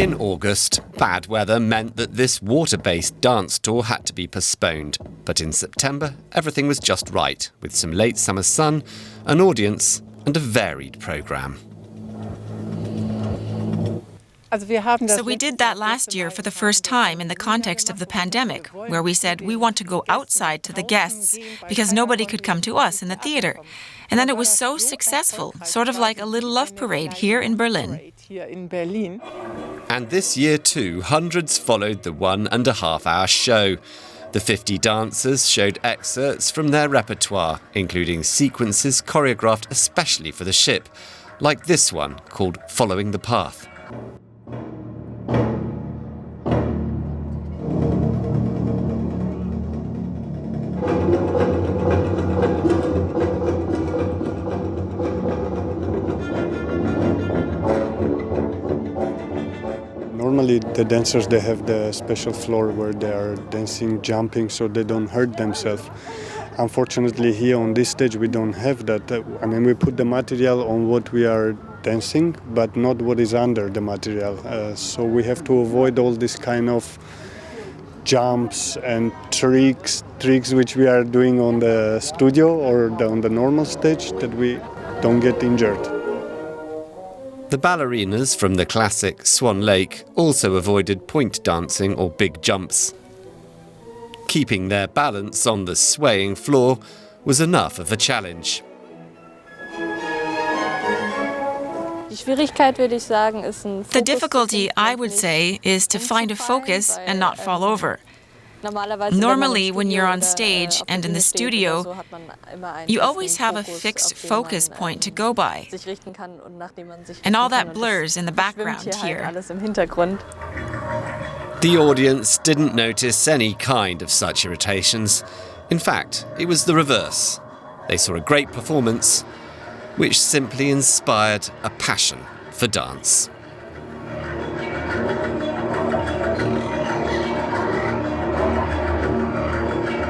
In August, bad weather meant that this water-based dance tour had to be postponed. But in September, everything was just right, with some late summer sun, an audience and a varied programme. So we did that last year for the first time in the context of the pandemic, where we said we want to go outside to the guests because nobody could come to us in the theatre. And then it was so successful, sort of like a little love parade here in Berlin. And this year too, hundreds followed the 1.5 hour show. The 50 dancers showed excerpts from their repertoire, including sequences choreographed especially for the ship, like this one called Following the Path. Normally the dancers, they have the special floor where they are dancing, jumping, so they don't hurt themselves. Unfortunately, here on this stage we don't have that. We put the material on what we are dancing, but not what is under the material. So we have to avoid all this kind of jumps and tricks which we are doing on the studio or on the normal stage, that we don't get injured. The ballerinas from the classic Swan Lake also avoided point dancing or big jumps. Keeping their balance on the swaying floor was enough of a challenge. The difficulty, I would say, is to find a focus and not fall over. Normally, when you're on stage and in the studio, you always have a fixed focus point to go by. And all that blurs in the background here. The audience didn't notice any kind of such irritations. In fact, it was the reverse. They saw a great performance, which simply inspired a passion for dance.